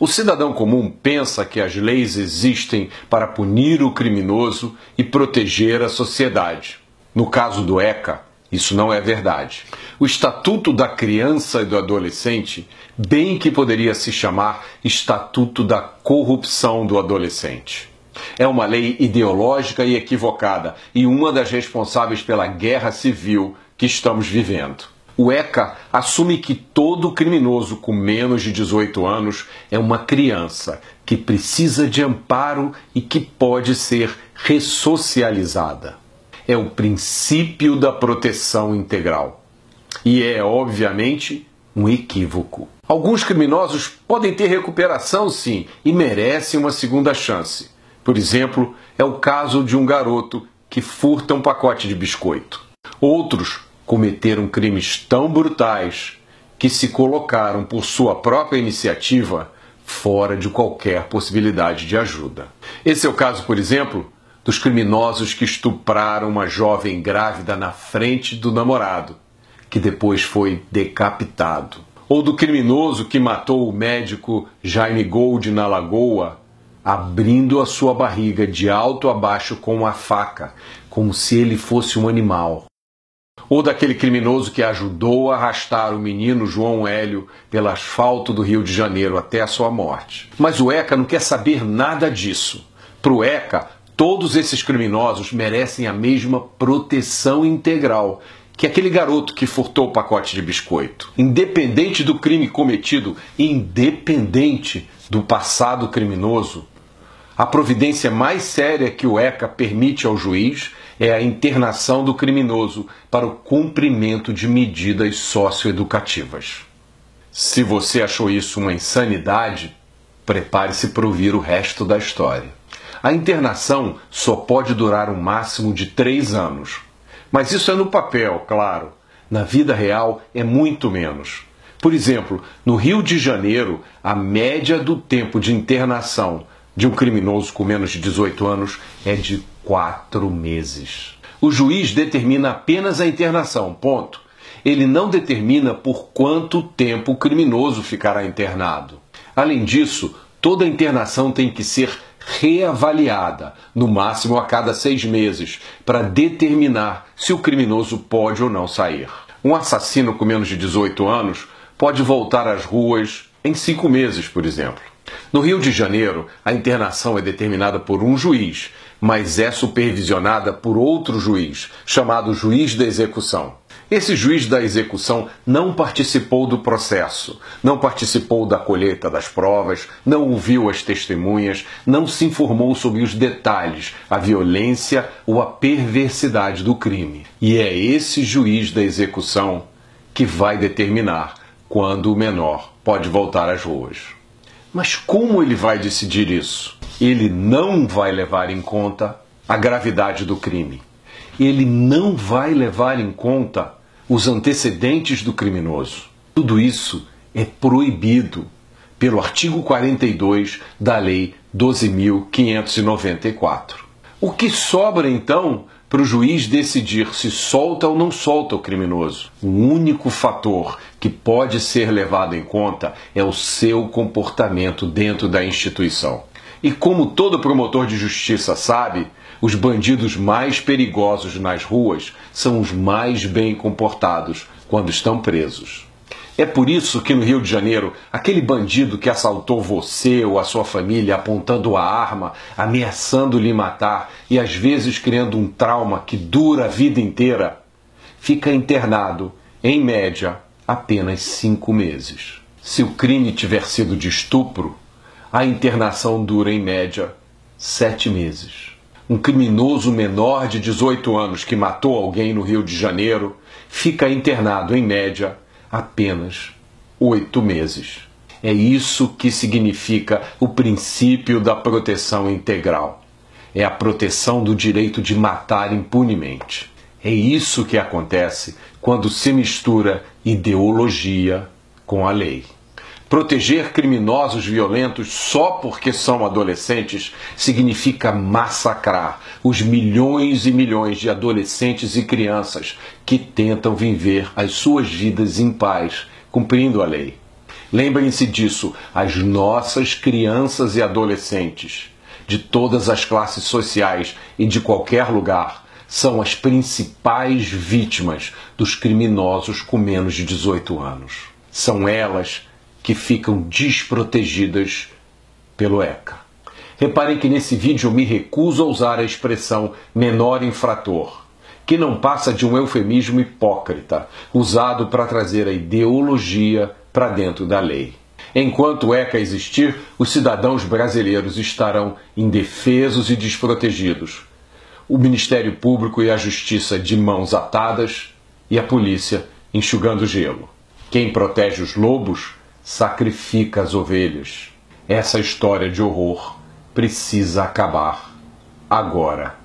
O cidadão comum pensa que as leis existem para punir o criminoso e proteger a sociedade. No caso do ECA, isso não é verdade. O Estatuto da Criança e do Adolescente, bem que poderia se chamar Estatuto da Corrupção do Adolescente. É uma lei ideológica e equivocada e uma das responsáveis pela guerra civil que estamos vivendo. O ECA assume que todo criminoso com menos de 18 anos é uma criança que precisa de amparo e que pode ser ressocializada. É o princípio da proteção integral. E é, obviamente, um equívoco. Alguns criminosos podem ter recuperação, sim, e merecem uma segunda chance. Por exemplo, é o caso de um garoto que furta um pacote de biscoito. Outros cometeram crimes tão brutais que se colocaram por sua própria iniciativa fora de qualquer possibilidade de ajuda. Esse é o caso, por exemplo, dos criminosos que estupraram uma jovem grávida na frente do namorado, que depois foi decapitado. Ou do criminoso que matou o médico Jaime Gold na Lagoa, abrindo a sua barriga de alto a baixo com uma faca, como se ele fosse um animal. Ou daquele criminoso que ajudou a arrastar o menino João Hélio pelo asfalto do Rio de Janeiro até a sua morte. Mas o ECA não quer saber nada disso. Para o ECA, todos esses criminosos merecem a mesma proteção integral que aquele garoto que furtou o pacote de biscoito. Independente do crime cometido, independente do passado criminoso, a providência mais séria que o ECA permite ao juiz é a internação do criminoso para o cumprimento de medidas socioeducativas. Se você achou isso uma insanidade, prepare-se para ouvir o resto da história. A internação só pode durar um máximo de 3 anos. Mas isso é no papel, claro. Na vida real é muito menos. Por exemplo, no Rio de Janeiro, a média do tempo de internação de um criminoso com menos de 18 anos é de 4 meses. O juiz determina apenas a internação, ponto. Ele não determina por quanto tempo o criminoso ficará internado. Além disso, toda internação tem que ser reavaliada, no máximo a cada 6 meses, para determinar se o criminoso pode ou não sair. Um assassino com menos de 18 anos pode voltar às ruas em 5 meses, por exemplo. No Rio de Janeiro, a internação é determinada por um juiz, mas é supervisionada por outro juiz, chamado juiz da execução. Esse juiz da execução não participou do processo, não participou da colheita das provas, não ouviu as testemunhas, não se informou sobre os detalhes, a violência ou a perversidade do crime. E é esse juiz da execução que vai determinar quando o menor pode voltar às ruas. Mas como ele vai decidir isso? Ele não vai levar em conta a gravidade do crime. Ele não vai levar em conta os antecedentes do criminoso. Tudo isso é proibido pelo artigo 42 da Lei 12.594. O que sobra, então, para o juiz decidir se solta ou não solta o criminoso? O único fator que pode ser levado em conta é o seu comportamento dentro da instituição. E como todo promotor de justiça sabe, os bandidos mais perigosos nas ruas são os mais bem comportados quando estão presos. É por isso que no Rio de Janeiro, aquele bandido que assaltou você ou a sua família apontando a arma, ameaçando lhe matar e às vezes criando um trauma que dura a vida inteira, fica internado, em média, apenas 5 meses. Se o crime tiver sido de estupro, a internação dura, em média, 7 meses. Um criminoso menor de 18 anos que matou alguém no Rio de Janeiro fica internado, em média, apenas 8 meses. É isso que significa o princípio da proteção integral. É a proteção do direito de matar impunemente. É isso que acontece quando se mistura ideologia com a lei. Proteger criminosos violentos só porque são adolescentes significa massacrar os milhões e milhões de adolescentes e crianças que tentam viver as suas vidas em paz, cumprindo a lei. Lembrem-se disso, as nossas crianças e adolescentes, de todas as classes sociais e de qualquer lugar, são as principais vítimas dos criminosos com menos de 18 anos. São elas que ficam desprotegidas pelo ECA. Reparem que nesse vídeo eu me recuso a usar a expressão menor infrator, que não passa de um eufemismo hipócrita, usado para trazer a ideologia para dentro da lei. Enquanto o ECA existir, os cidadãos brasileiros estarão indefesos e desprotegidos. O Ministério Público e a Justiça de mãos atadas e a polícia enxugando gelo. Quem protege os lobos sacrifica as ovelhas. Essa história de horror precisa acabar agora.